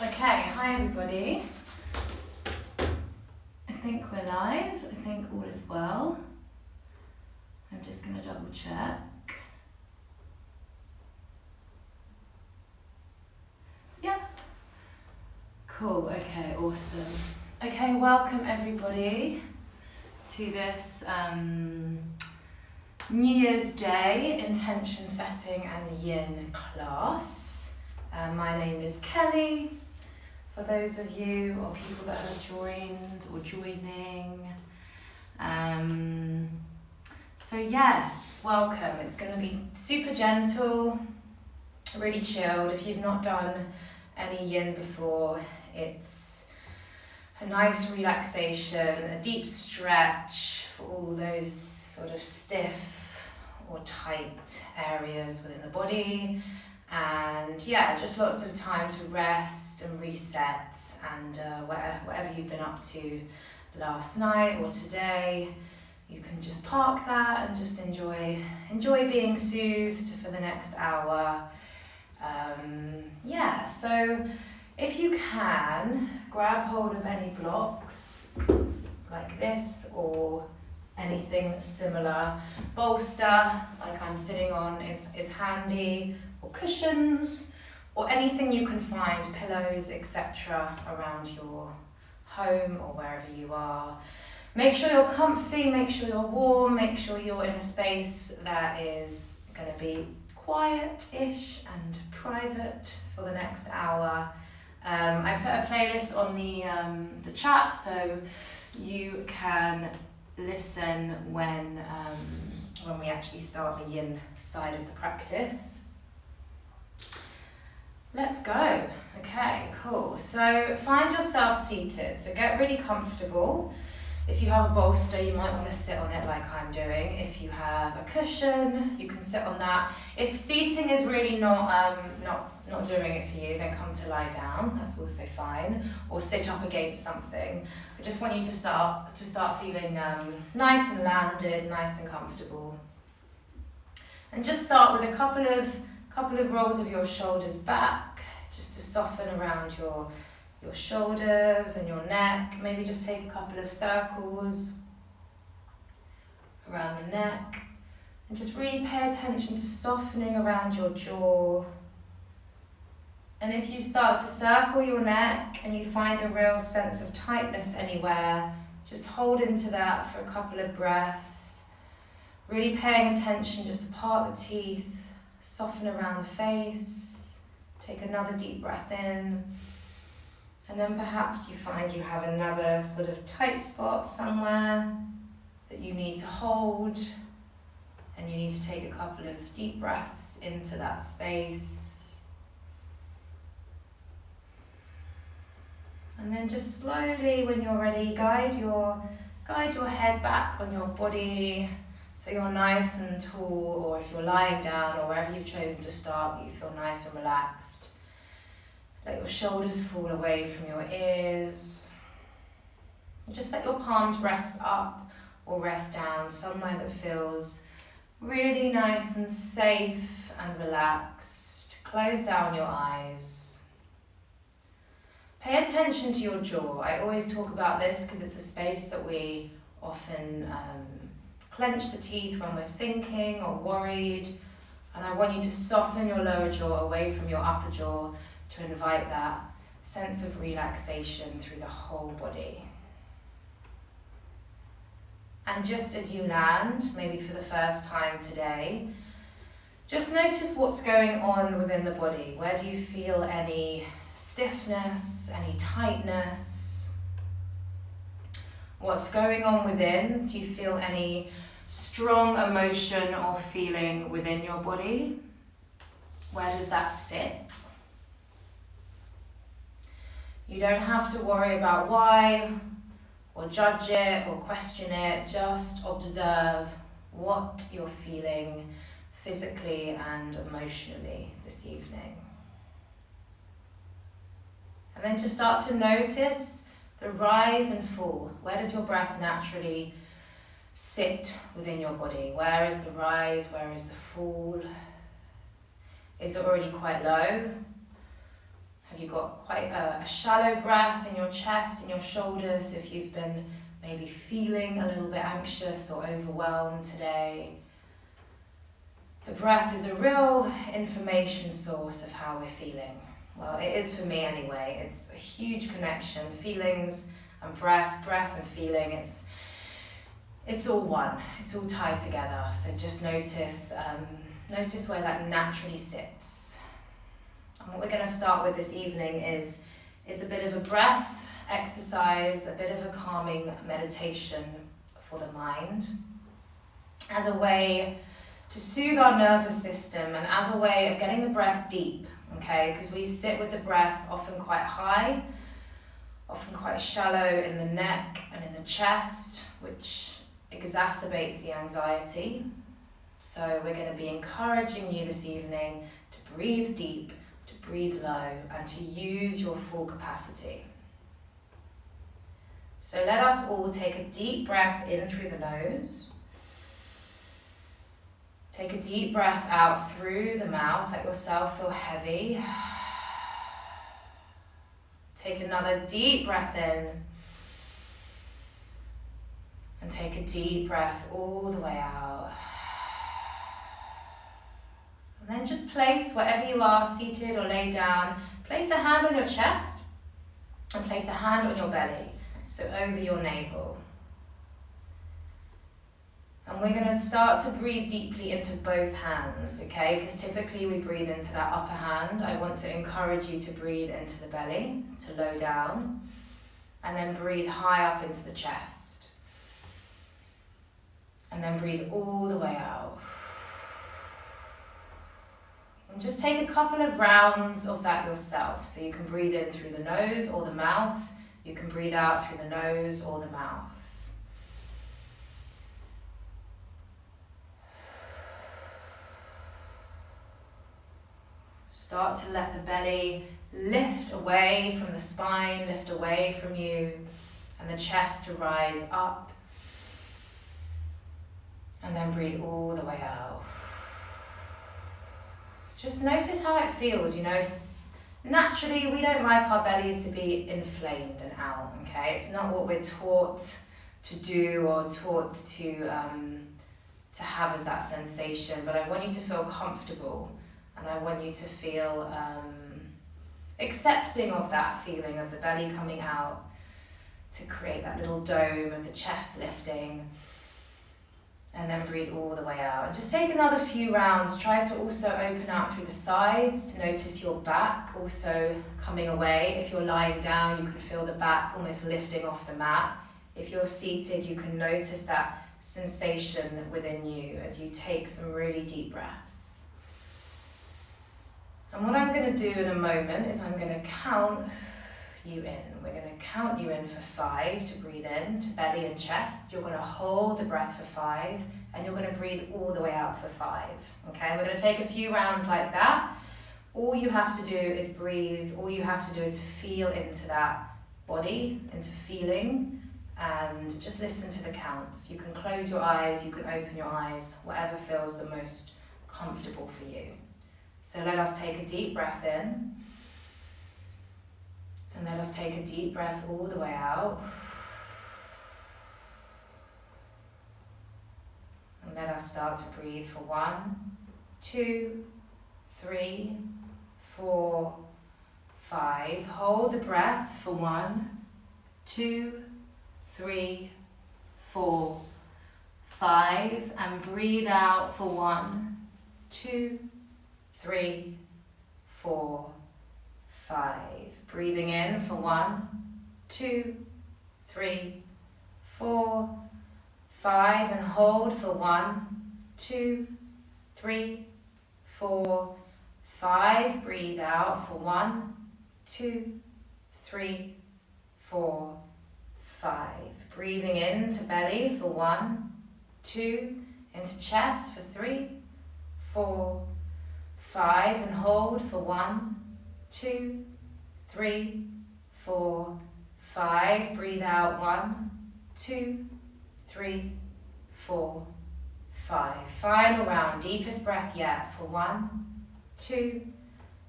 Okay, hi everybody. I think we're live. I think all is well. I'm just going to double check. Yeah. Cool, okay, awesome. Okay, welcome everybody to this New Year's Day intention setting and yin class. My name is Kelly. For those of you or people that have joined or joining. So yes, welcome. It's going to be super gentle, really chilled. If you've not done any yin before, it's a nice relaxation, a deep stretch for all those sort of stiff or tight areas within the body. And yeah, just lots of time to rest and reset, and whatever you've been up to last night or today, you can just park that and just enjoy being soothed for the next hour. Yeah, so if you can, grab hold of any blocks like this or anything that's similar. Bolster, like I'm sitting on, is handy, or cushions, or anything you can find, pillows, etc. around your home or wherever you are. Make sure you're comfy, make sure you're warm, make sure you're in a space that is going to be quiet-ish and private for the next hour. I put a playlist on the chat so you can listen when we actually start the yin side of the practice. Let's go. Okay, cool. So find yourself seated. So get really comfortable. If you have a bolster, you might want to sit on it like I'm doing. If you have a cushion, you can sit on that. If seating is really not doing it for you, then come to lie down. That's also fine. Or sit up against something. I just want you to start feeling nice and landed, nice and comfortable. And just start with a couple of rolls of your shoulders back, just to soften around your shoulders and your neck. Maybe just take a couple of circles around the neck and just really pay attention to softening around your jaw. And if you start to circle your neck and you find a real sense of tightness anywhere, just hold into that for a couple of breaths. Really paying attention just to part the teeth, soften around the face. Take another deep breath in. And then perhaps you find you have another sort of tight spot somewhere that you need to hold, and you need to take a couple of deep breaths into that space. And then just slowly, when you're ready, guide your head back on your body so you're nice and tall, or if you're lying down or wherever you've chosen to start, you feel nice and relaxed. Let your shoulders fall away from your ears. Just let your palms rest up or rest down somewhere that feels really nice and safe and relaxed. Close down your eyes. Pay attention to your jaw. I always talk about this because it's a space that we often clench the teeth when we're thinking or worried. And I want you to soften your lower jaw away from your upper jaw to invite that sense of relaxation through the whole body. And just as you land, maybe for the first time today, just notice what's going on within the body. Where do you feel any stiffness, any tightness? What's going on within? Do you feel any strong emotion or feeling within your body? Where does that sit? You don't have to worry about why, or judge it, or question it. Just observe what you're feeling physically and emotionally this evening. And then just start to notice the rise and fall. Where does your breath naturally sit within your body? Where is the rise? Where is the fall? Is it already quite low? Have you got quite a shallow breath in your chest, in your shoulders, if you've been maybe feeling a little bit anxious or overwhelmed today? The breath is a real information source of how we're feeling. Well, it is for me anyway. It's a huge connection. Feelings and breath and feeling, it's all one. It's all tied together. So just notice where that naturally sits. And what we're going to start with this evening is a bit of a breath exercise, a bit of a calming meditation for the mind, as a way to soothe our nervous system and as a way of getting the breath deep, okay? Because we sit with the breath often quite high, often quite shallow in the neck and in the chest, which exacerbates the anxiety. So we're going to be encouraging you this evening to breathe deep, to breathe low, and to use your full capacity. So let us all take a deep breath in through the nose. Take a deep breath out through the mouth. Let yourself feel heavy. Take another deep breath in. And take a deep breath all the way out. And then just place, wherever you are, seated or lay down, place a hand on your chest and place a hand on your belly, so over your navel. And we're going to start to breathe deeply into both hands, okay? Because typically we breathe into that upper hand. I want to encourage you to breathe into the belly, to low down, and then breathe high up into the chest. And then breathe all the way out. And just take a couple of rounds of that yourself. So you can breathe in through the nose or the mouth. You can breathe out through the nose or the mouth. Start to let the belly lift away from the spine, lift away from you, and the chest to rise up. And then breathe all the way out. Just notice how it feels, naturally we don't like our bellies to be inflamed and out, okay? It's not what we're taught to do or taught to have as that sensation, but I want you to feel comfortable and I want you to feel accepting of that feeling of the belly coming out to create that little dome of the chest lifting. And then breathe all the way out. And just take another few rounds. Try to also open out through the sides. Notice your back also coming away. If you're lying down, you can feel the back almost lifting off the mat. If you're seated, you can notice that sensation within you as you take some really deep breaths. And what I'm going to do in a moment is I'm going to count you in. We're going to count you in for 5 to breathe in, to belly and chest. You're going to hold the breath for 5 and you're going to breathe all the way out for 5. Okay, we're going to take a few rounds like that. All you have to do is breathe. All you have to do is feel into that body, into feeling, and just listen to the counts. You can close your eyes, you can open your eyes, whatever feels the most comfortable for you. So let us take a deep breath in. And let us take a deep breath all the way out. And let us start to breathe for 1, 2, 3, 4, 5. Hold the breath for 1, 2, 3, 4, 5. And breathe out for 1, 2, 3, 4, 5. Breathing in for 1, 2, 3, 4, 5. And hold for 1, 2, 3, 4, 5. Breathe out for 1, 2, 3, 4, 5. Breathing into belly for 1, 2. Into chest for 3, 4, 5. And hold for 1, 2, 3, 4, 5. Breathe out 1, 2, 3, 4, 5. Final round, deepest breath yet for 1, 2,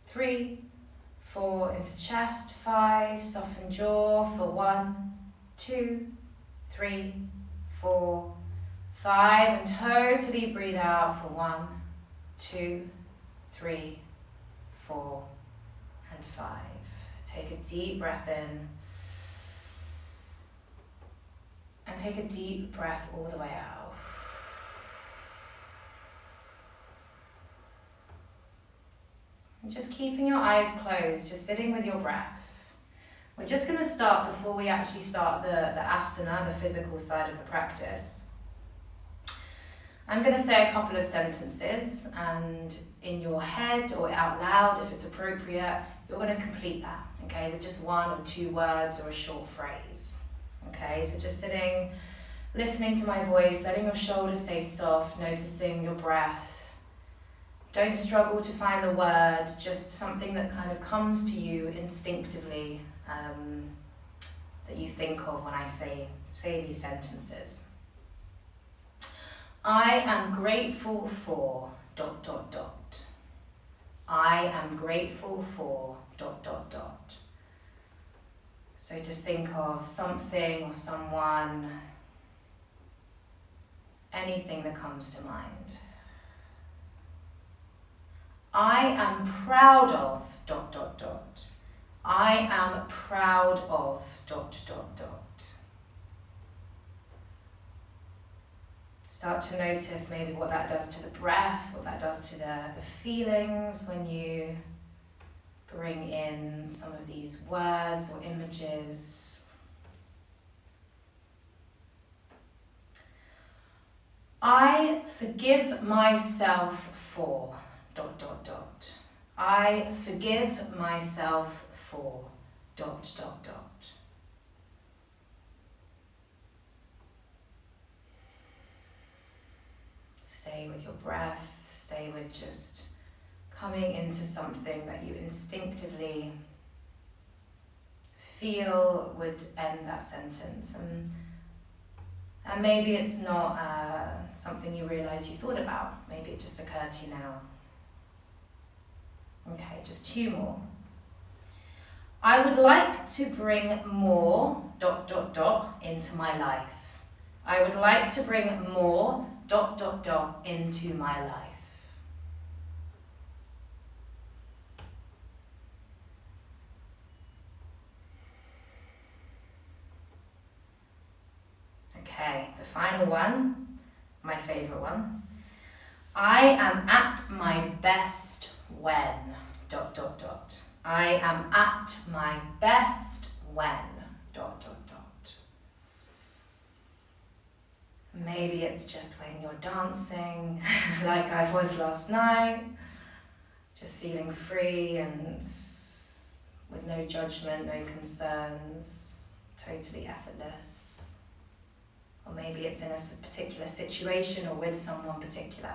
3, 4 into chest, 5, soften jaw for 1, 2, 3, 4, 5, and totally breathe out for 1, 2, 3, 4, and 5. Take a deep breath in and take a deep breath all the way out. And just keeping your eyes closed, just sitting with your breath. We're just going to start before we actually start the asana, the physical side of the practice. I'm going to say a couple of sentences, and in your head or out loud, if it's appropriate, you're going to complete that, okay, with just 1 or 2 words or a short phrase. Okay, so just sitting, listening to my voice, letting your shoulders stay soft, noticing your breath. Don't struggle to find the word, just something that kind of comes to you instinctively, that you think of when I say these sentences. I am grateful for ... I am grateful for ... So just think of something or someone, anything that comes to mind. I am proud of ... I am proud of ... Start to notice maybe what that does to the breath, what that does to the feelings when you bring in some of these words or images. I forgive myself for ... I forgive myself for ... Stay with your breath, stay with just coming into something that you instinctively feel would end that sentence. And maybe it's not something you realize you thought about. Maybe it just occurred to you now. Okay, just 2 more. I would like to bring more ... into my life. I would like to bring more ... into my life. Okay, the final one, my favorite one. I am at my best when ... I am at my best when ... Maybe it's just when you're dancing, like I was last night, just feeling free and with no judgment, no concerns, totally effortless. Or maybe it's in a particular situation or with someone particular.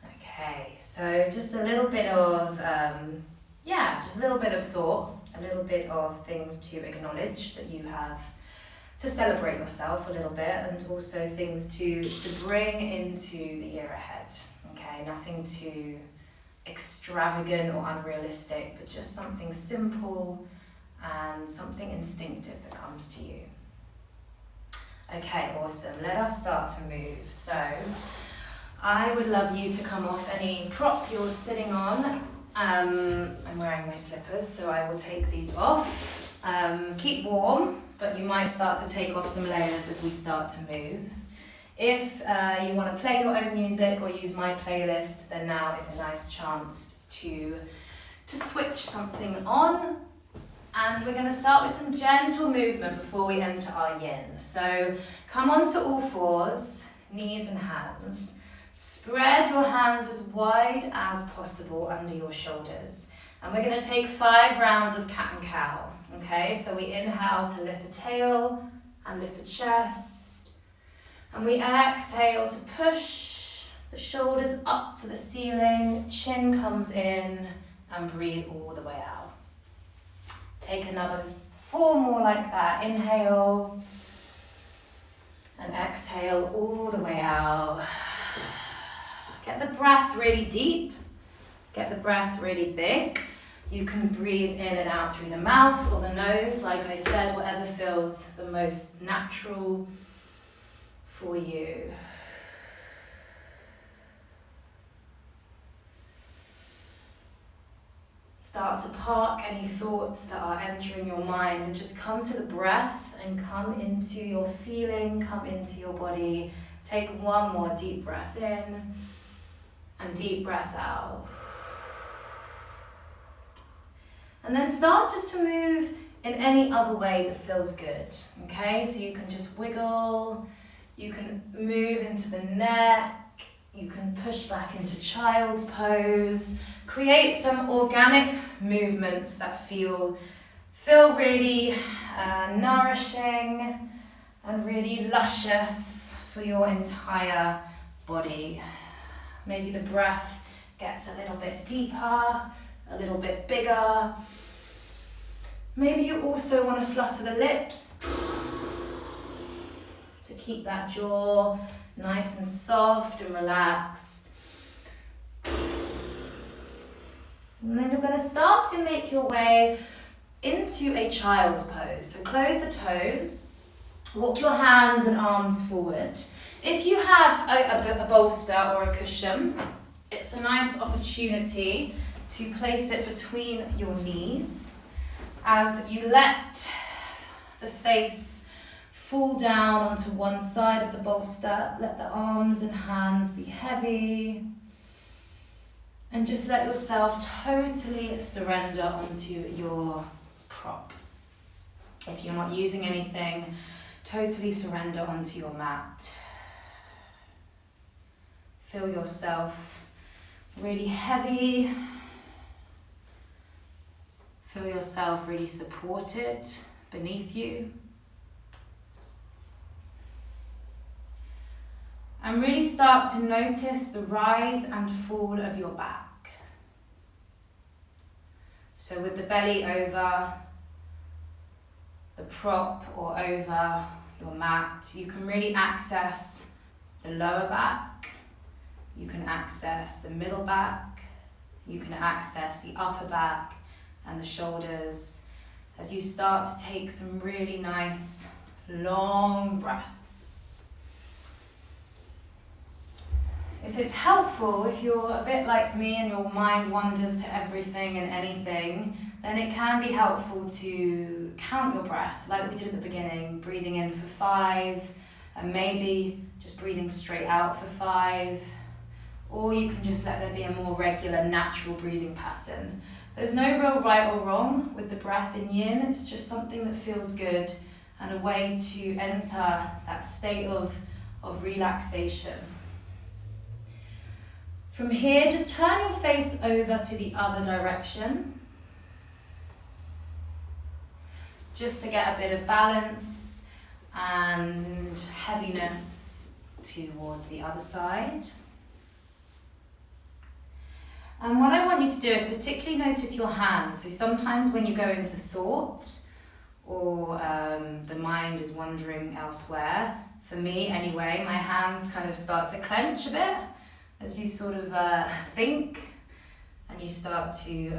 Okay, so just a little bit of, just a little bit of thought, a little bit of things to acknowledge that you have, to celebrate yourself a little bit, and also things to bring into the year ahead. Okay, nothing too extravagant or unrealistic, but just something simple and something instinctive that comes to you. Okay, awesome. Let us start to move. So I would love you to come off any prop you're sitting on. I'm wearing my slippers, so I will take these off. Keep warm, but you might start to take off some layers as we start to move. If you want to play your own music or use my playlist, then now is a nice chance to switch something on. And we're going to start with some gentle movement before we enter our yin. So come onto all fours, knees and hands. Spread your hands as wide as possible under your shoulders. And we're going to take 5 rounds of cat and cow. Okay, so we inhale to lift the tail and lift the chest. And we exhale to push the shoulders up to the ceiling, chin comes in, and breathe all the way out. Take another 4 more like that. Inhale and exhale all the way out. Get the breath really deep. Get the breath really big. You can breathe in and out through the mouth or the nose, like I said, whatever feels the most natural for you. Start to park any thoughts that are entering your mind and just come to the breath and come into your feeling, come into your body. Take one more deep breath in and deep breath out. And then start just to move in any other way that feels good, okay? So you can just wiggle, you can move into the neck, you can push back into child's pose. Create some organic movements that feel really nourishing and really luscious for your entire body. Maybe the breath gets a little bit deeper, a little bit bigger. Maybe you also want to flutter the lips to keep that jaw nice and soft and relaxed. And then you're going to start to make your way into a child's pose. So close the toes, walk your hands and arms forward. If you have a bolster or a cushion, it's a nice opportunity to place it between your knees as you let the face fall down onto one side of the bolster. Let the arms and hands be heavy. And just let yourself totally surrender onto your prop. If you're not using anything, totally surrender onto your mat. Feel yourself really heavy. Feel yourself really supported beneath you. And really start to notice the rise and fall of your back. So with the belly over the prop or over your mat, you can really access the lower back, you can access the middle back, you can access the upper back and the shoulders as you start to take some really nice long breaths. If it's helpful, if you're a bit like me and your mind wanders to everything and anything, then it can be helpful to count your breath, like we did at the beginning, breathing in for 5, and maybe just breathing straight out for 5, or you can just let there be a more regular, natural breathing pattern. There's no real right or wrong with the breath in Yin, it's just something that feels good and a way to enter that state of relaxation. From here, just turn your face over to the other direction. Just to get a bit of balance and heaviness towards the other side. And what I want you to do is particularly notice your hands. So sometimes when you go into thought or the mind is wandering elsewhere, for me anyway, my hands kind of start to clench a bit as you sort of think and you start to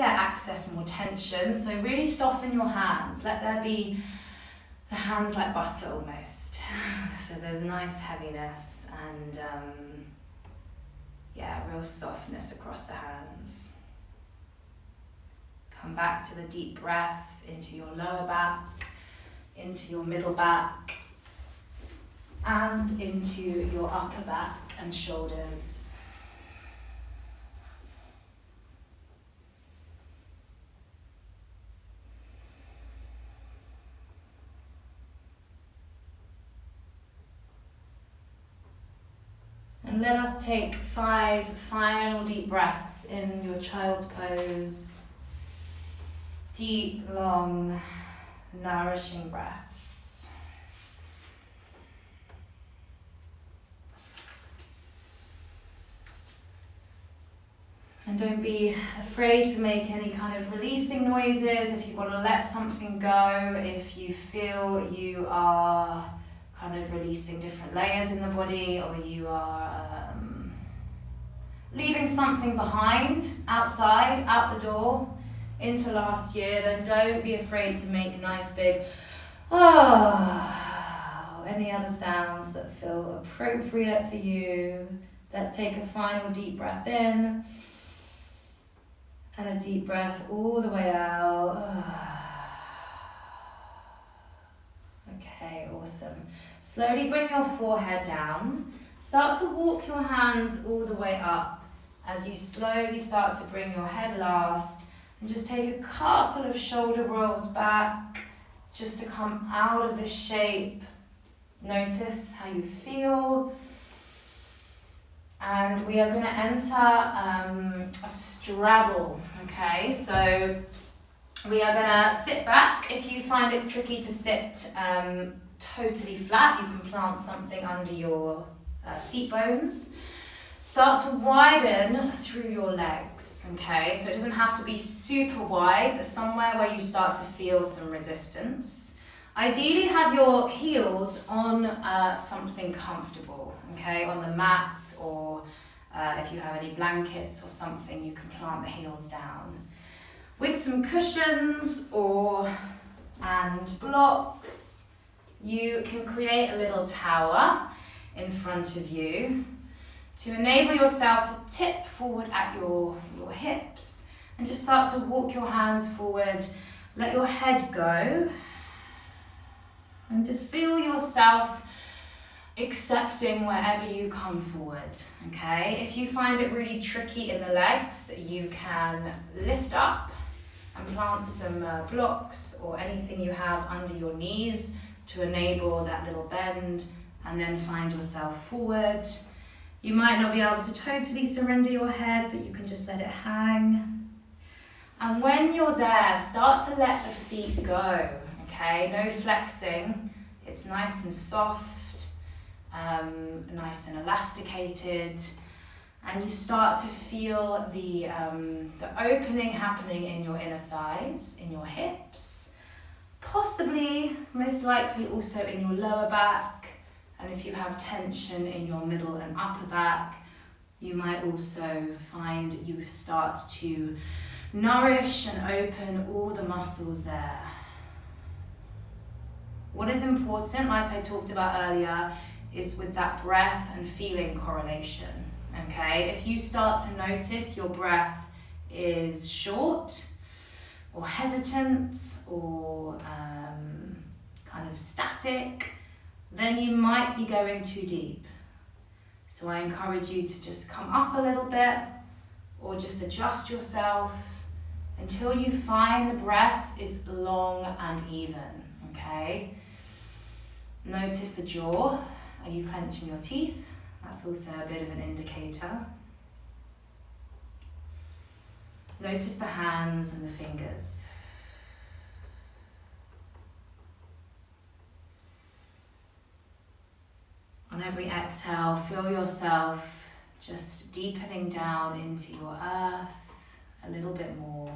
access more tension. So really soften your hands. Let there be the hands like butter almost. So there's nice heaviness and real softness across the hands. Come back to the deep breath into your lower back, into your middle back, and into your upper back and shoulders. And let us take 5 final deep breaths in your child's pose. Deep, long, nourishing breaths. And don't be afraid to make any kind of releasing noises if you want to let something go, if you feel you are kind of releasing different layers in the body, or you are leaving something behind, outside, out the door, into last year, then don't be afraid to make nice big any other sounds that feel appropriate for you. Let's take a final deep breath in and a deep breath all the way out. Okay, awesome. Slowly bring your forehead down. Start to walk your hands all the way up as you slowly start to bring your head last, and just take a couple of shoulder rolls back just to come out of this shape. Notice how you feel. And we are going to enter a straddle, okay? So we are going to sit back. If you find it tricky to sit totally flat, you can plant something under your seat bones. Start to widen through your legs, okay? So it doesn't have to be super wide, but somewhere where you start to feel some resistance. Ideally have your heels on something comfortable, okay? On the mat, or if you have any blankets or something, you can plant the heels down. With some cushions and blocks, you can create a little tower in front of you to enable yourself to tip forward at your hips and just start to walk your hands forward. Let your head go and just feel yourself accepting wherever you come forward, okay? If you find it really tricky in the legs, you can lift up and plant some blocks or anything you have under your knees to enable that little bend, and then find yourself forward. You might not be able to totally surrender your head, but you can just let it hang. And when you're there, start to let the feet go, okay? No flexing. It's nice and soft, nice and elasticated. And you start to feel the opening happening in your inner thighs, in your hips, possibly, most likely also in your lower back. And if you have tension in your middle and upper back, you might also find you start to nourish and open all the muscles there. What is important, like I talked about earlier, is with that breath and feeling correlation, okay? If you start to notice your breath is short or hesitant or kind of static, then you might be going too deep. So I encourage you to just come up a little bit or just adjust yourself until you find the breath is long and even, okay? Notice the jaw. Are you clenching your teeth? That's also a bit of an indicator. Notice the hands and the fingers. On every exhale, feel yourself just deepening down into your earth a little bit more.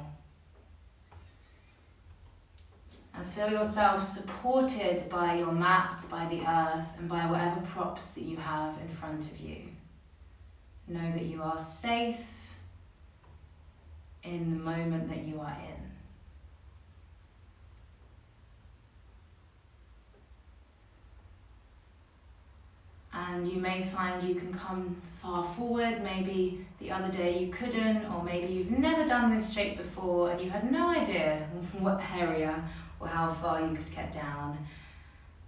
And feel yourself supported by your mat, by the earth, and by whatever props that you have in front of you. Know that you are safe in the moment that you are in. And you may find you can come far forward. Maybe the other day you couldn't, or maybe you've never done this shape before and you had no idea what area or how far you could get down.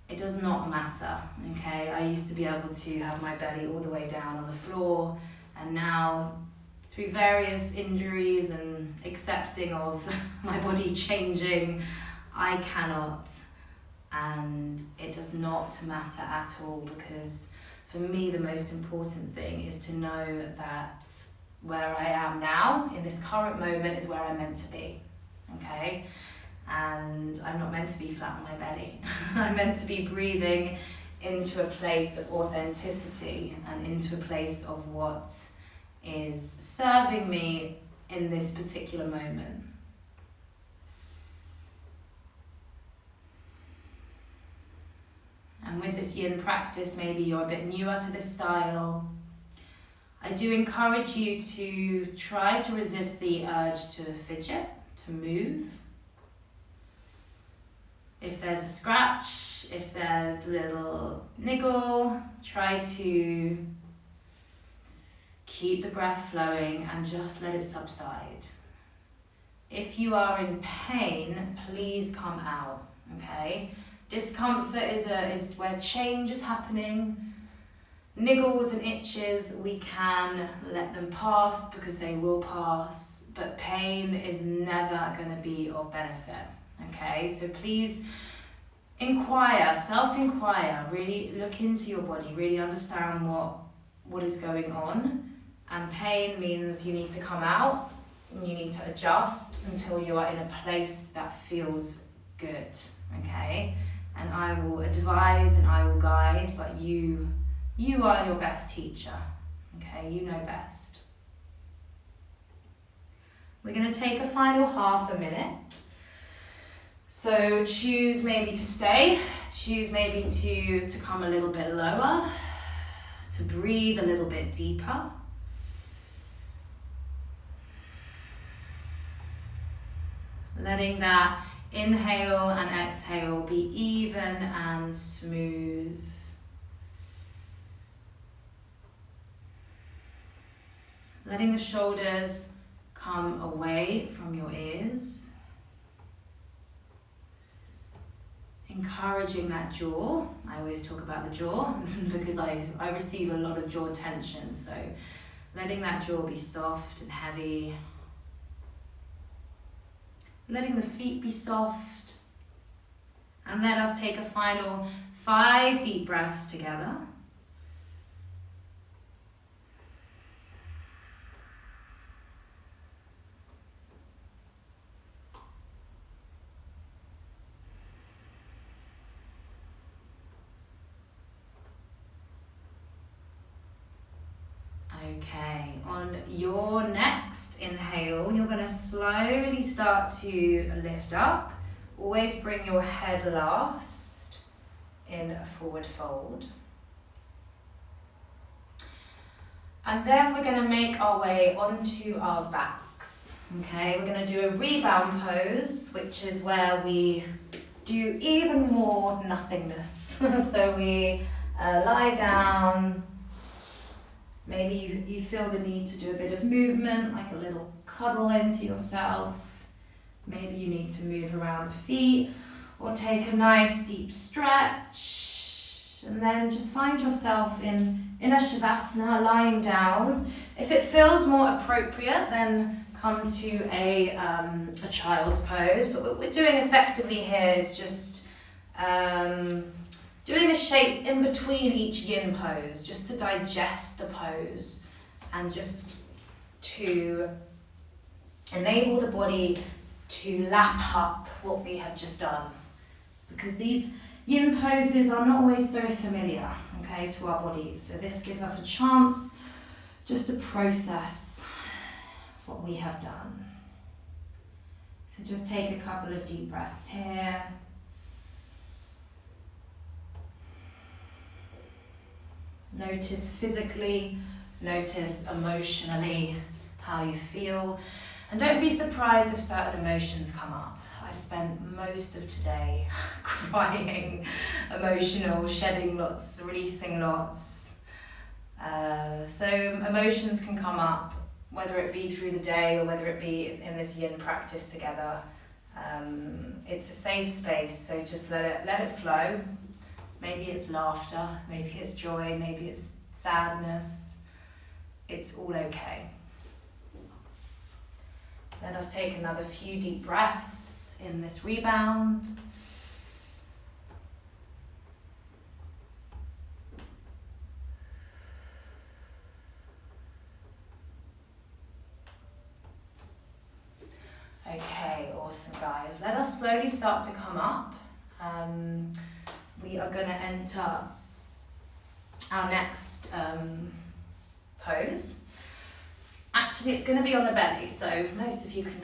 It does not matter, okay? I used to be able to have my belly all the way down on the floor, and now through various injuries and accepting of my body changing, I cannot. And it does not matter at all, because for me the most important thing is to know that where I am now in this current moment is where I'm meant to be, okay? And I'm not meant to be flat on my belly. I'm meant to be breathing into a place of authenticity and into a place of what is serving me in this particular moment. And with this yin practice, maybe you're a bit newer to this style. I do encourage you to try to resist the urge to fidget, to move. If there's a scratch, if there's a little niggle, try to keep the breath flowing and just let it subside. If you are in pain, please come out, okay? Discomfort is where change is happening. Niggles and itches, we can let them pass because they will pass, but pain is never going to be of benefit, okay? So please inquire, self-inquire, really look into your body, really understand what is going on. And pain means you need to come out, and you need to adjust until you are in a place that feels good, okay? And I will advise and I will guide, but you are your best teacher, okay? You know best. We're going to take a final half a minute. So choose maybe to stay, choose maybe to come a little bit lower, to breathe a little bit deeper. Letting that inhale and exhale be even and smooth. Letting the shoulders come away from your ears. Encouraging that jaw. I always talk about the jaw because I receive a lot of jaw tension. So letting that jaw be soft and heavy. Letting the feet be soft. And let us take a final 5 deep breaths together. Okay, on your next inhale, you're going to slowly start to lift up. Always bring your head last in a forward fold. And then we're going to make our way onto our backs. Okay, we're going to do a rebound pose, which is where we do even more nothingness. So we lie down. Maybe you feel the need to do a bit of movement, like a little cuddle into yourself. Maybe you need to move around the feet or take a nice deep stretch. And then just find yourself in a Shavasana, lying down. If it feels more appropriate, then come to a child's pose. But what we're doing effectively here is just doing a shape in between each yin pose, just to digest the pose and just to enable the body to lap up what we have just done. Because these yin poses are not always so familiar, okay, to our bodies. So this gives us a chance just to process what we have done. So just take a couple of deep breaths here. Notice physically, notice emotionally how you feel. And don't be surprised if certain emotions come up. I spent most of today crying, emotional, shedding lots, releasing lots. So emotions can come up, whether it be through the day or whether it be in this yin practice together. It's a safe space, so just let it flow. Maybe it's laughter, maybe it's joy, maybe it's sadness. It's all okay. Let us take another few deep breaths in this rebound. Okay, awesome guys. Let us slowly start to come up. We are going to enter our next pose. Actually, it's going to be on the belly, so most of you can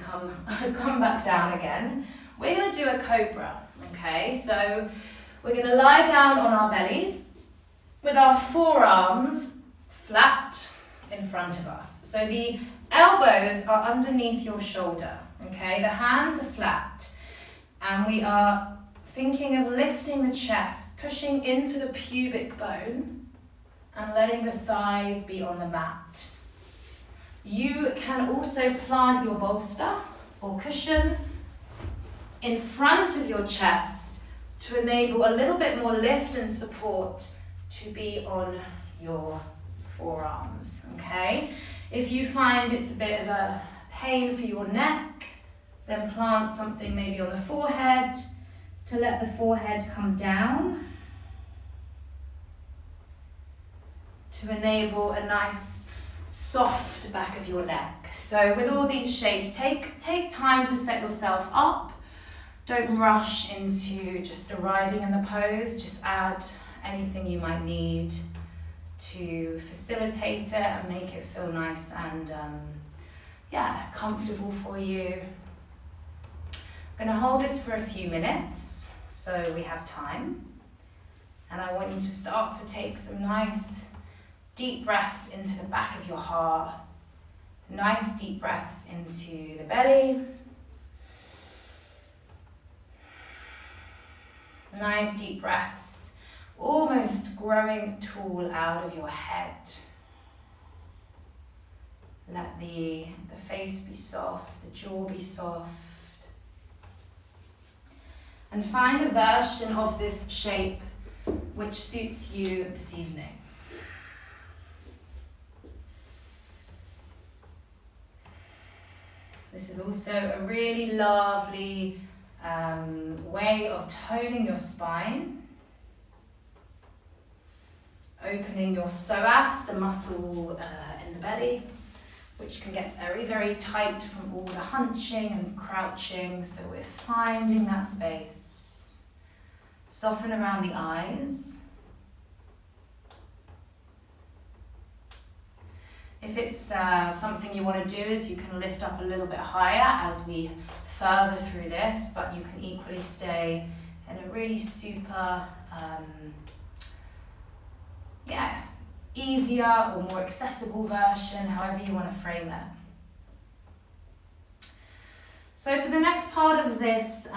come back down again. We're going to do a cobra, okay? So we're going to lie down on our bellies with our forearms flat in front of us. So the elbows are underneath your shoulder, okay? The hands are flat, and we are thinking of lifting the chest, pushing into the pubic bone, and letting the thighs be on the mat. You can also plant your bolster or cushion in front of your chest to enable a little bit more lift and support to be on your forearms, okay? If you find it's a bit of a pain for your neck, then plant something maybe on the forehead to let the forehead come down to enable a nice soft back of your neck. So with all these shapes, take time to set yourself up. Don't rush into just arriving in the pose. Just add anything you might need to facilitate it and make it feel nice and comfortable for you. I'm going to hold this for a few minutes so we have time, and I want you to start to take some nice deep breaths into the back of your heart, nice deep breaths into the belly, nice deep breaths, almost growing tall out of your head. Let the face be soft, the jaw be soft. And find a version of this shape which suits you this evening. This is also a really lovely way of toning your spine, opening your psoas, the muscle in the belly, which can get very, very tight from all the hunching and crouching. So we're finding that space. Soften around the eyes. If it's something you want to do, is you can lift up a little bit higher as we further through this, but you can equally stay in a really super, easier or more accessible version, however you want to frame it. So for the next part of this,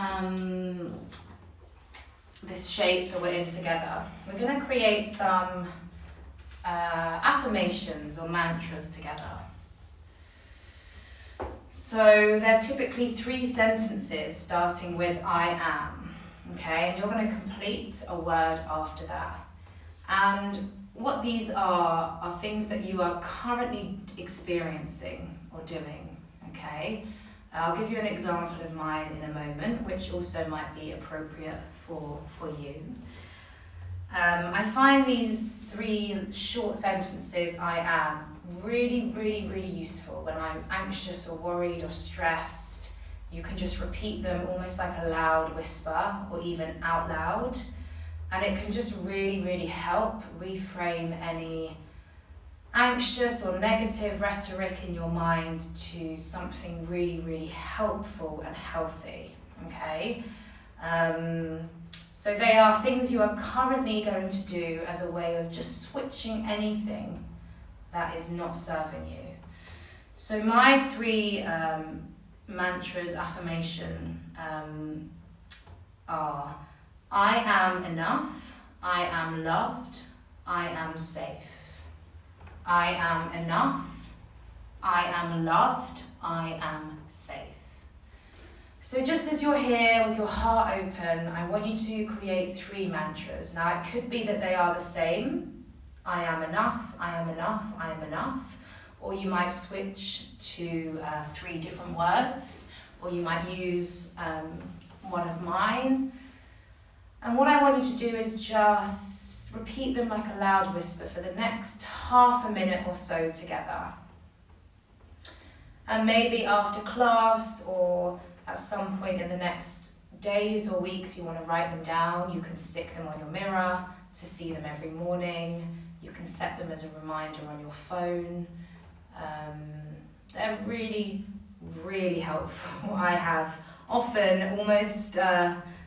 this shape that we're in together, we're going to create some affirmations or mantras together. So they're typically 3 sentences starting with I am, okay? And you're going to complete a word after that. And what these are things that you are currently experiencing or doing, okay? I'll give you an example of mine in a moment, which also might be appropriate for you. I find these 3 short sentences, I am, really, really, really useful when I'm anxious or worried or stressed. You can just repeat them almost like a loud whisper or even out loud. And it can just really, really help reframe any anxious or negative rhetoric in your mind to something really, really helpful and healthy, okay? So they are things you are currently going to do as a way of just switching anything that is not serving you. So my 3 mantras, affirmation, are I am enough, I am loved, I am safe. I am enough, I am loved, I am safe. So just as you're here with your heart open, I want you to create 3 mantras. Now it could be that they are the same. I am enough, I am enough, I am enough. Or you might switch to 3 different words, or you might use one of mine. And what I want you to do is just repeat them like a loud whisper for the next half a minute or so together. And maybe after class or at some point in the next days or weeks you want to write them down. You can stick them on your mirror to see them every morning. You can set them as a reminder on your phone. They're really, really helpful. I have often almost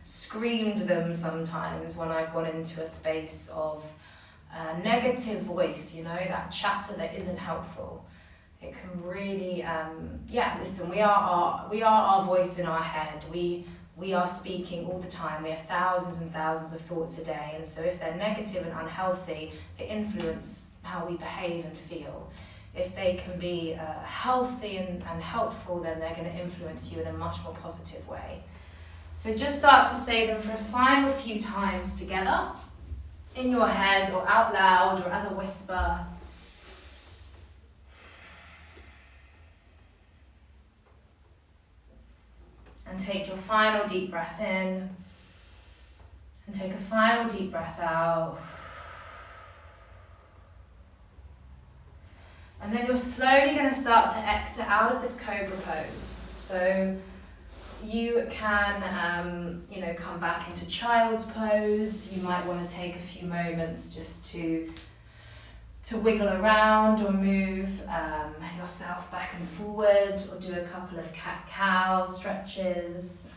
screamed them sometimes when I've gone into a space of negative voice, you know, that chatter that isn't helpful. It can really, listen, we are our voice in our head. We are speaking all the time. We have thousands and thousands of thoughts a day, and so if they're negative and unhealthy, they influence how we behave and feel. If they can be healthy and helpful, then they're going to influence you in a much more positive way. So just start to say them for a final few times together, in your head or out loud or as a whisper. And take your final deep breath in, and take a final deep breath out. And then you're slowly going to start to exit out of this cobra pose. So you can, come back into child's pose. You might want to take a few moments just to wiggle around or move yourself back and forward, or do a couple of cat-cow stretches.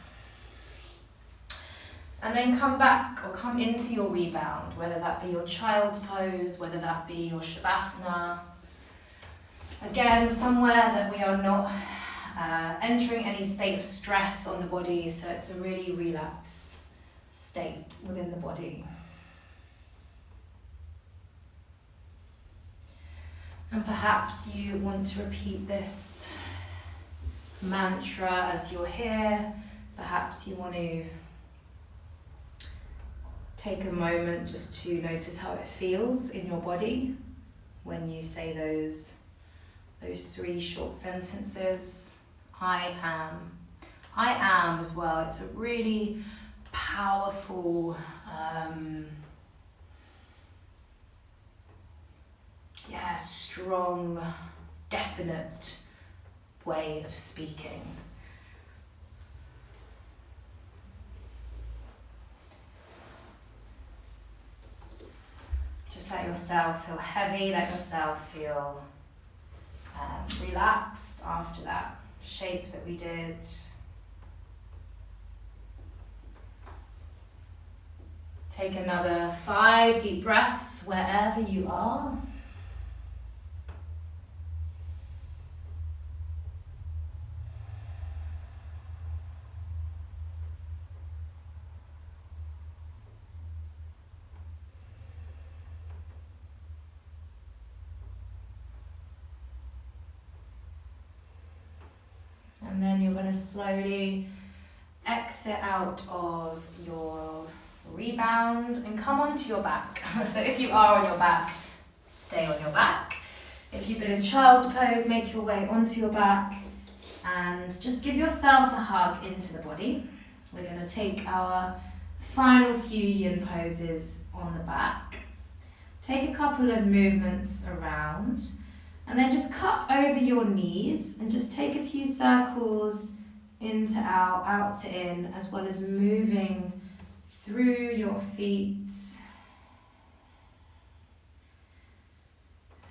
And then come back or come into your rebound, whether that be your child's pose, whether that be your shavasana. Again, somewhere that we are not entering any state of stress on the body, so it's a really relaxed state within the body. And perhaps you want to repeat this mantra as you're here. Perhaps you want to take a moment just to notice how it feels in your body when you say those 3 short sentences. I am as well. It's a really powerful, strong, definite way of speaking. Just let yourself feel heavy, let yourself feel relaxed after that shape that we did. Take another 5 deep breaths wherever you are. And then you're going to slowly exit out of your rebound and come onto your back. So if you are on your back, stay on your back. If you've been in child's pose, make your way onto your back and just give yourself a hug into the body. We're going to take our final few yin poses on the back. Take a couple of movements around. And then just cup over your knees and just take a few circles in to out, out to in, as well as moving through your feet.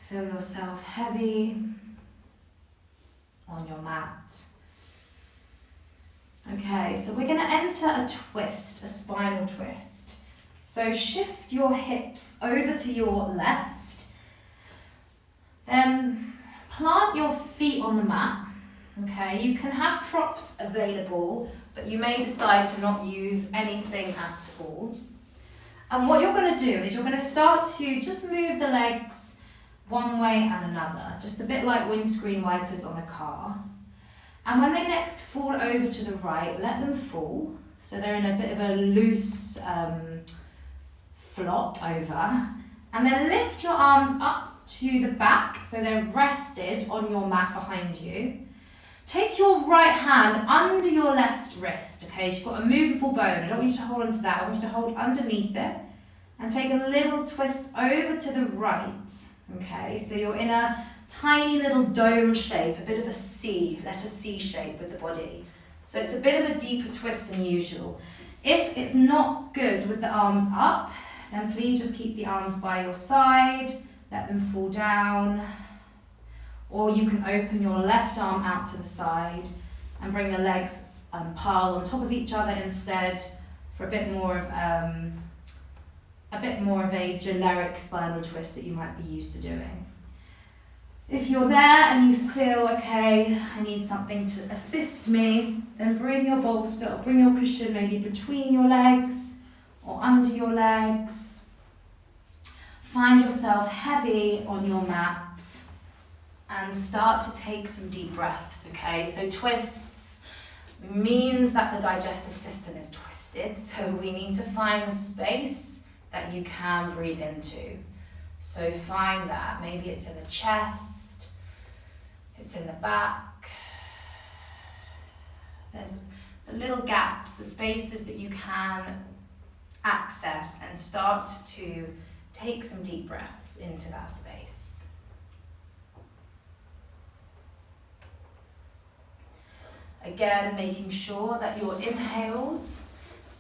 Feel yourself heavy on your mat. Okay, so we're going to enter a twist, a spinal twist. So shift your hips over to your left. Then plant your feet on the mat. Okay, you can have props available, but you may decide to not use anything at all. And what you're going to do is you're going to start to just move the legs one way and another, just a bit like windscreen wipers on a car. And when they next fall over to the right, let them fall. So they're in a bit of a loose flop over. And then lift your arms up to the back, so they're rested on your mat behind you. Take your right hand under your left wrist, okay? So you've got a movable bone. I don't want you to hold onto that. I want you to hold underneath it and take a little twist over to the right, okay? So you're in a tiny little dome shape, a bit of a C, letter C shape with the body. So it's a bit of a deeper twist than usual. If it's not good with the arms up, then please just keep the arms by your side. Let them fall down, or you can open your left arm out to the side and bring the legs piled on top of each other instead for a bit more of a bit more of a generic spinal twist that you might be used to doing. If you're there and you feel, okay, I need something to assist me, then bring your bolster or bring your cushion maybe between your legs or under your legs. Find yourself heavy on your mat and start to take some deep breaths, okay? So twists means that the digestive system is twisted, so we need to find the space that you can breathe into. So find that. Maybe it's in the chest, it's in the back. There's the little gaps, the spaces that you can access, and start to take some deep breaths into that space. Again, making sure that your inhales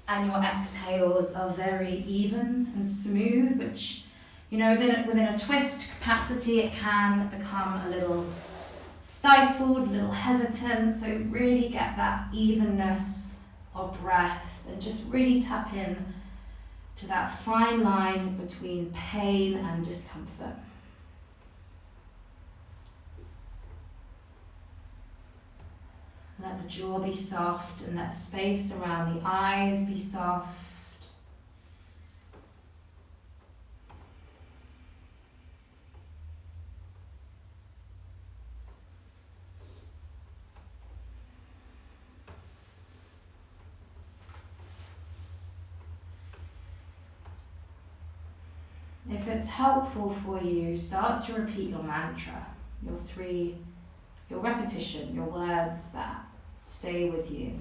and your exhales are very even and smooth, which, within a twist capacity, it can become a little stifled, a little hesitant. So really get that evenness of breath and just really tap in to that fine line between pain and discomfort. Let the jaw be soft and let the space around the eyes be soft. If it's helpful for you, start to repeat your mantra, your repetition, your words that stay with you.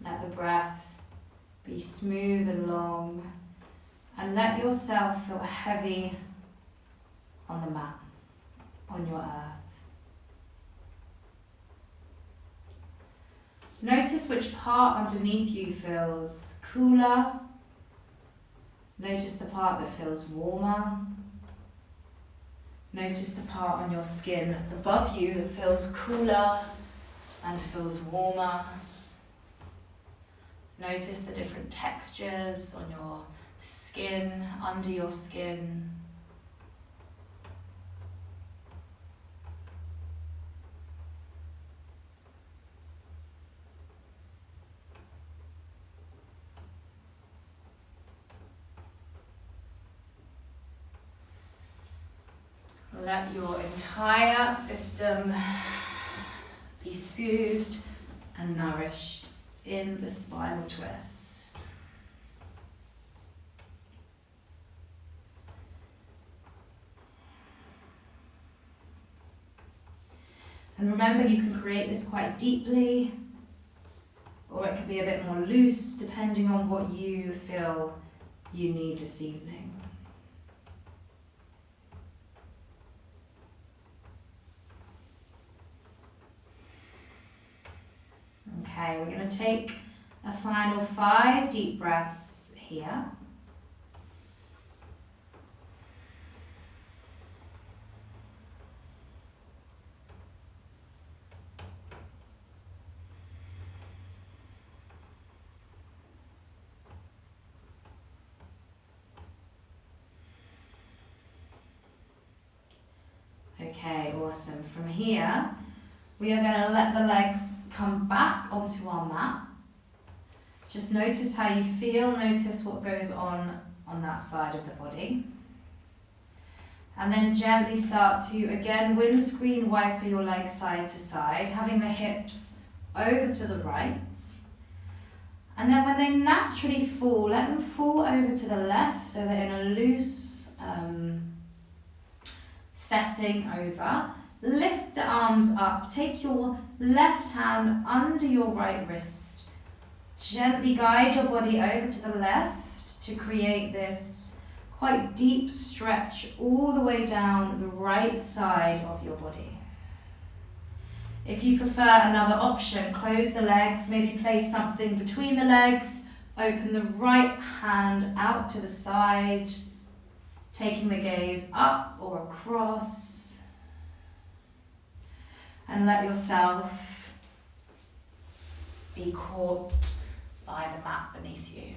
Let the breath be smooth and long, and let yourself feel heavy on the mat, on your earth. Notice which part underneath you feels cooler. Notice the part that feels warmer. Notice the part on your skin above you that feels cooler and feels warmer. Notice the different textures on your skin, under your skin. Let your entire system be soothed and nourished in the spinal twist. And remember, you can create this quite deeply, or it could be a bit more loose, depending on what you feel you need this evening. Okay, we're going to take a final 5 deep breaths here. Okay, awesome. From here, we are going to let the legs come back onto our mat. Just notice how you feel, notice what goes on that side of the body. And then gently start to, again, windscreen wiper your legs side to side, having the hips over to the right. And then when they naturally fall, let them fall over to the left, so they're in a loose setting over. Lift the arms up, take your left hand under your right wrist. Gently guide your body over to the left to create this quite deep stretch all the way down the right side of your body. If you prefer another option, close the legs, maybe place something between the legs, open the right hand out to the side, Taking the gaze up or across, and let yourself be caught by the mat beneath you.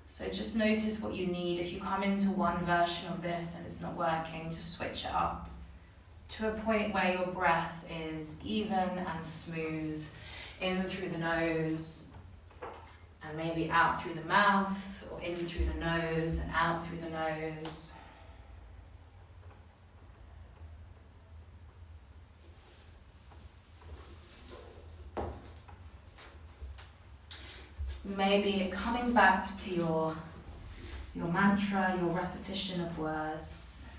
So just notice what you need. If you come into one version of this and it's not working, just switch it up to a point where your breath is even and smooth, in through the nose and maybe out through the mouth, or in through the nose and out through the nose. Maybe coming back to your mantra, your repetition of words.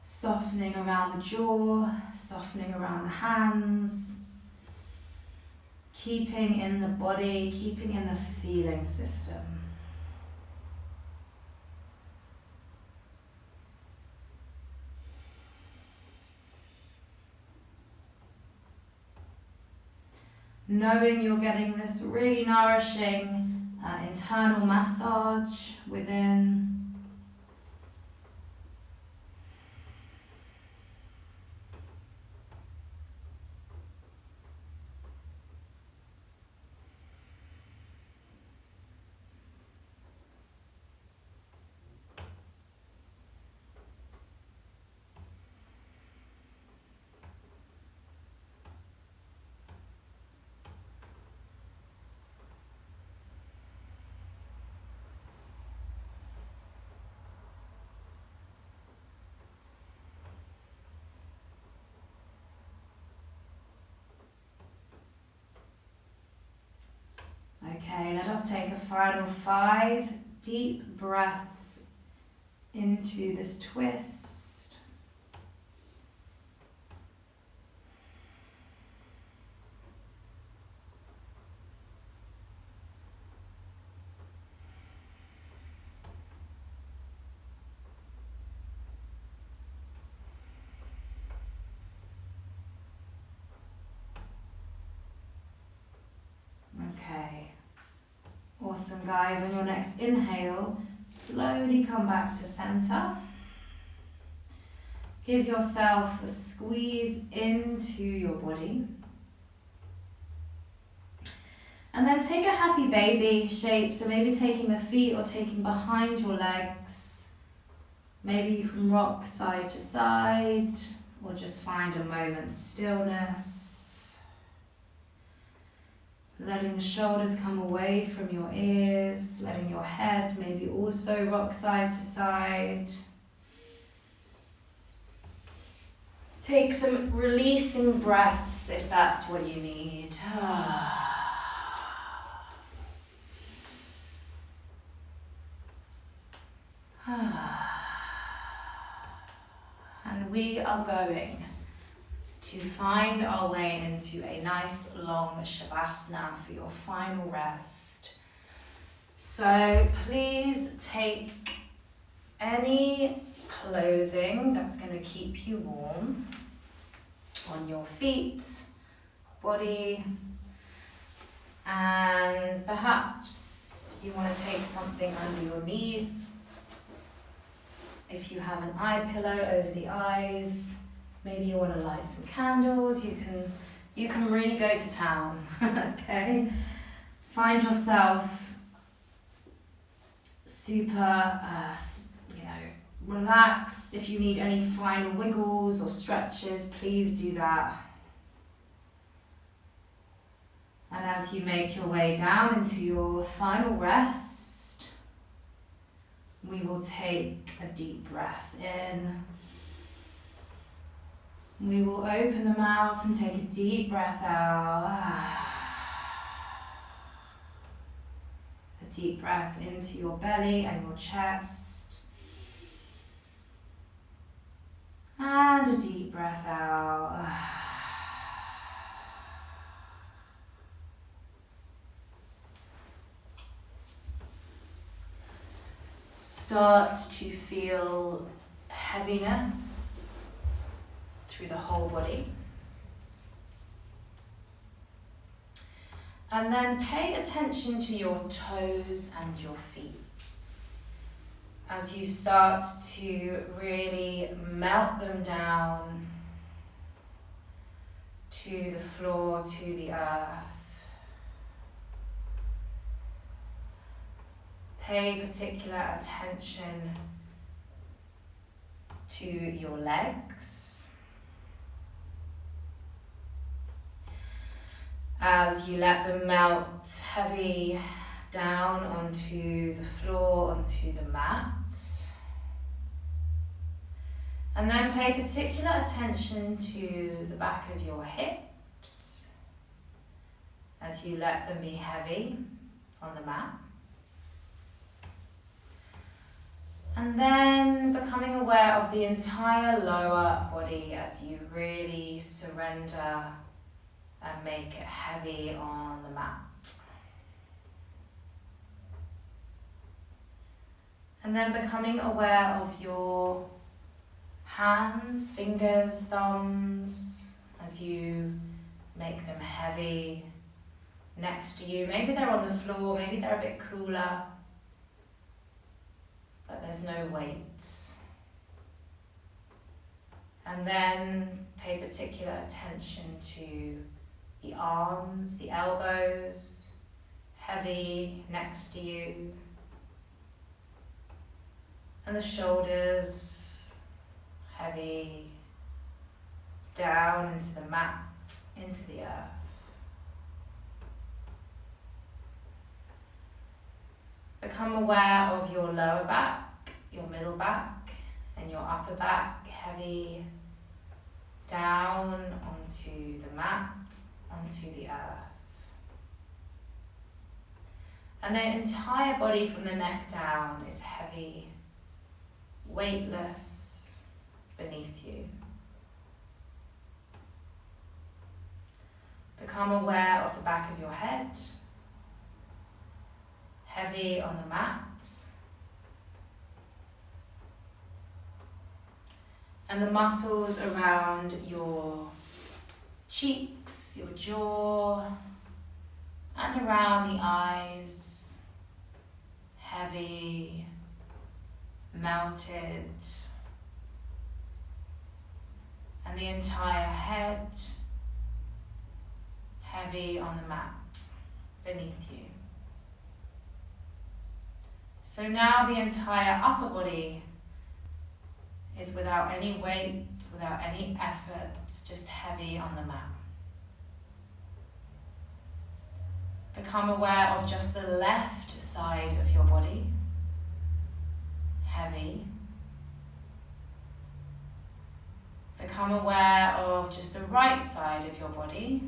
Softening around the jaw, softening around the hands. Keeping in the body, keeping in the feeling system. Knowing you're getting this really nourishing internal massage within. Okay, let us take a final 5 deep breaths into this twist. Okay. Awesome, guys. On your next inhale, slowly come back to center. Give yourself a squeeze into your body. And then take a happy baby shape, so maybe taking the feet or taking behind your legs. Maybe you can rock side to side, or just find a moment's stillness. Letting the shoulders come away from your ears, letting your head maybe also rock side to side. Take some releasing breaths if that's what you need. And we are going to find our way into a nice long shavasana for your final rest. So please take any clothing that's going to keep you warm on your feet, body, and perhaps you want to take something under your knees. If you have an eye pillow over the eyes, maybe you want to light some candles, you can really go to town, okay? Find yourself super, relaxed. If you need any final wiggles or stretches, please do that. And as you make your way down into your final rest, we will take a deep breath in. We will open the mouth and take a deep breath out. A deep breath into your belly and your chest. And a deep breath out. Start to feel heaviness through the whole body. And then pay attention to your toes and your feet as you start to really melt them down to the floor, to the earth. Pay particular attention to your legs as you let them melt heavy down onto the floor, onto the mat. And then pay particular attention to the back of your hips as you let them be heavy on the mat. And then becoming aware of the entire lower body as you really surrender and make it heavy on the mat. And then becoming aware of your hands, fingers, thumbs, as you make them heavy next to you. Maybe they're on the floor, maybe they're a bit cooler, but there's no weight. And then pay particular attention to the arms, the elbows, heavy next to you, and the shoulders, heavy down into the mat, into the earth. Become aware of your lower back, your middle back, and your upper back, heavy down onto the mat, onto the earth. And the entire body from the neck down is heavy, weightless beneath you. Become aware of the back of your head, heavy on the mat. And the muscles around your cheeks, your jaw, and around the eyes, heavy, melted. And the entire head, heavy on the mat beneath you. So now the entire upper body is without any weight, without any effort, just heavy on the mat. Become aware of just the left side of your body, heavy. Become aware of just the right side of your body,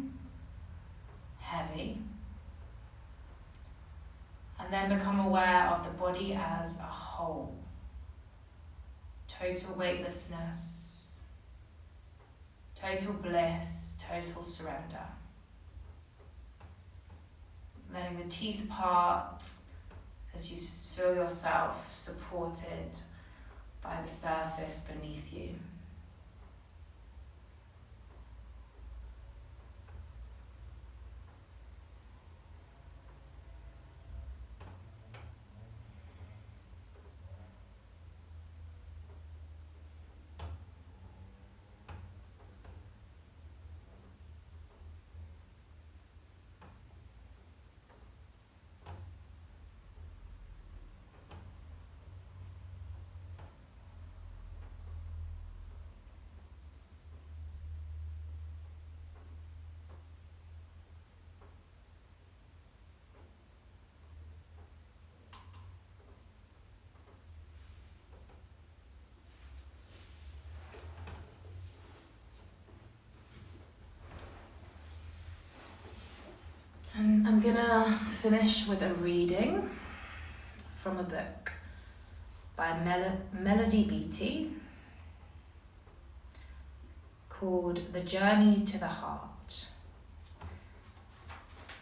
heavy. And then become aware of the body as a whole. Total weightlessness, total bliss, total surrender. Letting the teeth part as you feel yourself supported by the surface beneath you. And I'm gonna finish with a reading from a book by Melody Beattie called The Journey to the Heart.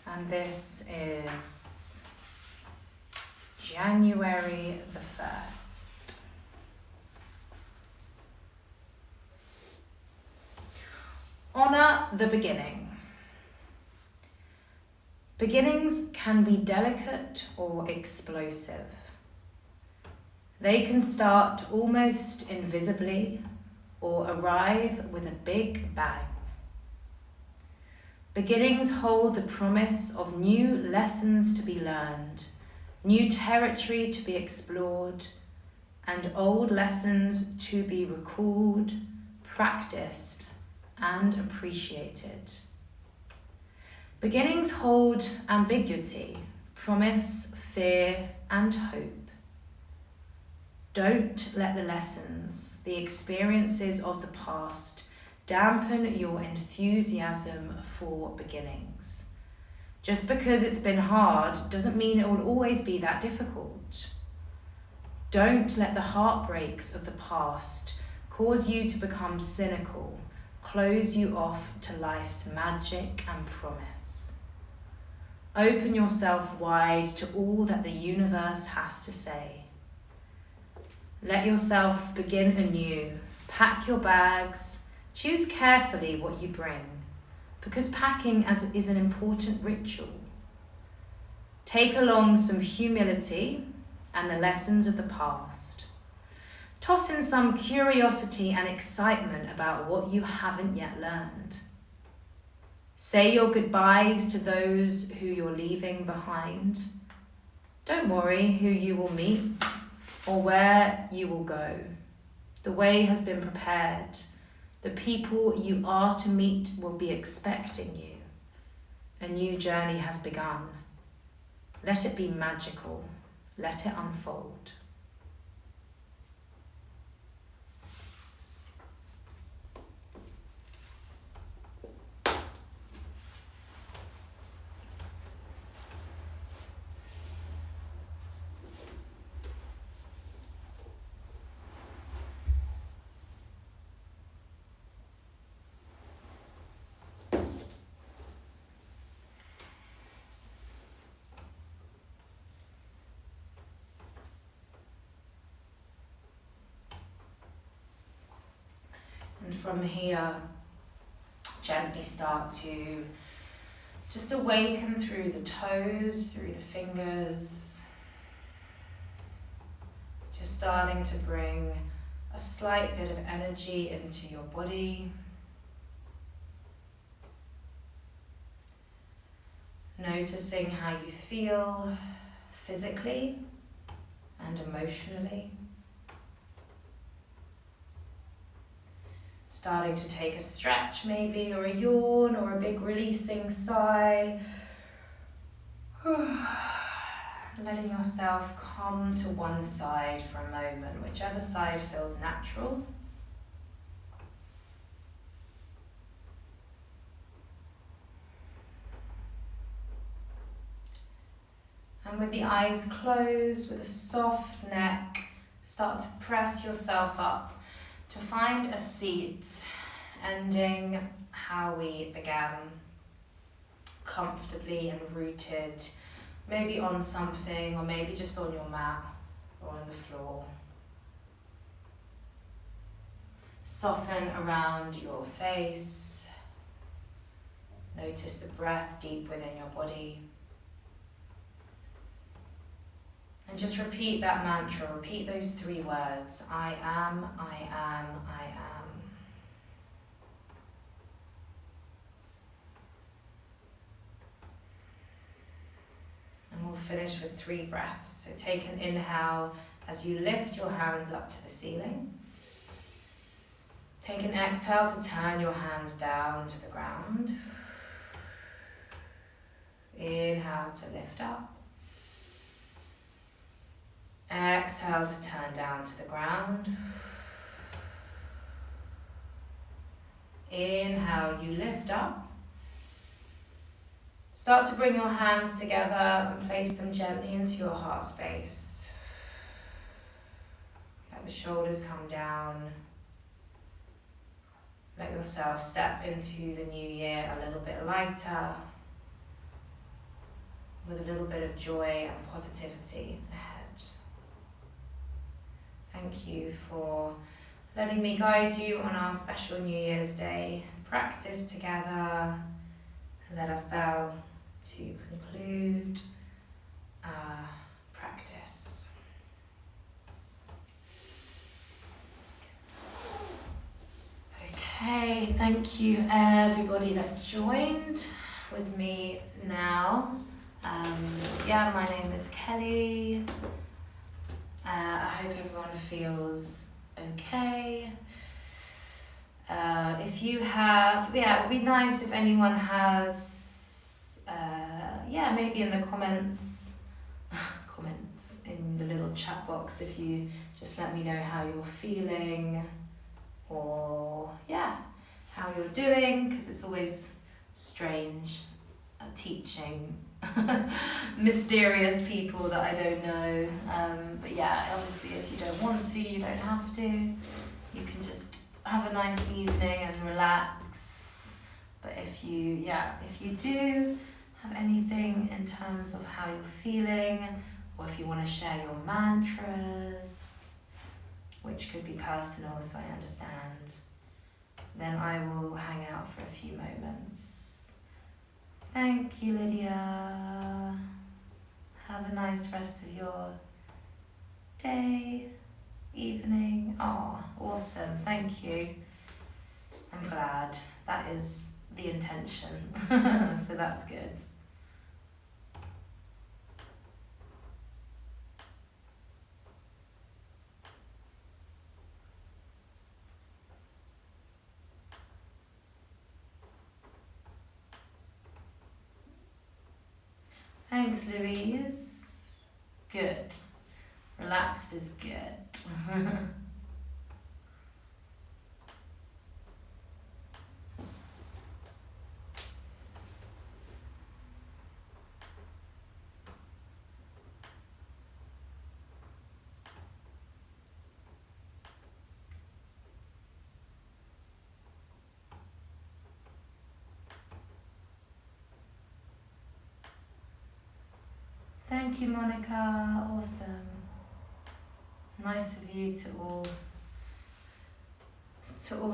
And this is January the 1st. Honor the beginning. Beginnings can be delicate or explosive. They can start almost invisibly or arrive with a big bang. Beginnings hold the promise of new lessons to be learned, new territory to be explored, and old lessons to be recalled, practiced, and appreciated. Beginnings hold ambiguity, promise, fear, and hope. Don't let the lessons, the experiences of the past, dampen your enthusiasm for beginnings. Just because it's been hard doesn't mean it will always be that difficult. Don't let the heartbreaks of the past cause you to become cynical, close you off to life's magic and promise. Open yourself wide to all that the universe has to say. Let yourself begin anew. Pack your bags. Choose carefully what you bring, because packing is an important ritual. Take along some humility and the lessons of the past. Toss in some curiosity and excitement about what you haven't yet learned. Say your goodbyes to those who you're leaving behind. Don't worry who you will meet or where you will go. The way has been prepared. The people you are to meet will be expecting you. A new journey has begun. Let it be magical. Let it unfold. And from here, gently start to just awaken through the toes, through the fingers. Just starting to bring a slight bit of energy into your body. Noticing how you feel physically and emotionally. Starting to take a stretch maybe, or a yawn, or a big releasing sigh. Letting yourself come to one side for a moment, whichever side feels natural. And with the eyes closed, with a soft neck, start to press yourself up to find a seat, ending how we began, comfortably and rooted, maybe on something, or maybe just on your mat or on the floor. Soften around your face. Notice the breath deep within your body. And just repeat that mantra, repeat those 3 words. I am, I am, I am. And we'll finish with 3 breaths. So take an inhale as you lift your hands up to the ceiling. Take an exhale to turn your hands down to the ground. Inhale to lift up. Exhale to turn down to the ground. Inhale, you lift up. Start to bring your hands together and place them gently into your heart space. Let the shoulders come down. Let yourself step into the new year a little bit lighter, with a little bit of joy and positivity ahead. Thank you for letting me guide you on our special New Year's Day practice together. And let us bow to conclude our practice. Okay, thank you everybody that joined with me now. My name is Kelly. I hope everyone feels okay. If you have, it would be nice if anyone has, maybe in the comments in the little chat box, if you just let me know how you're feeling, or how you're doing, because it's always strange teaching mysterious people that I don't know. Obviously if you don't want to, you don't have to. You can just have a nice evening and relax. But if you do have anything in terms of how you're feeling, or if you want to share your mantras, which could be personal, so I understand, then I will hang out for a few moments. Thank you, Lydia. Have a nice rest of your day, evening. Oh, awesome. Thank you. I'm glad. That is the intention. So that's good. Thanks, Louise. Good. Relaxed is good. Thank you, Monica. Awesome. Nice of you to all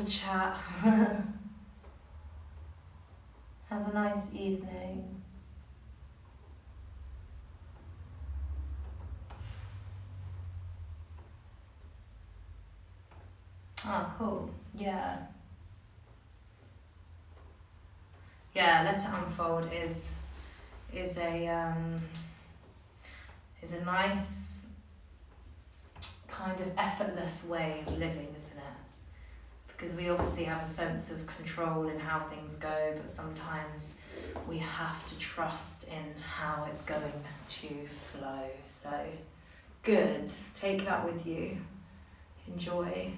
chat. Have a nice evening. Oh, cool. Yeah. Let it unfold is a nice kind of effortless way of living, isn't it? Because we obviously have a sense of control in how things go, but sometimes we have to trust in how it's going to flow. So good. Take that with you. Enjoy.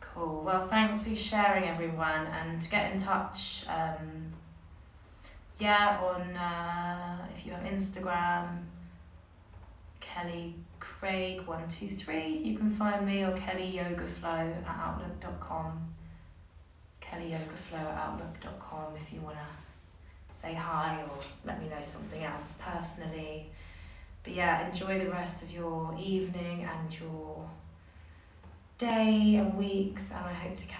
Cool. Well, thanks for sharing, everyone, and get in touch. On if you have Instagram, Kelly Craig 123. You can find me, or kellyyogaflow@outlook.com. kellyyogaflow@outlook.com if you wanna say hi or let me know something else personally. But enjoy the rest of your evening and your day and weeks, and I hope to catch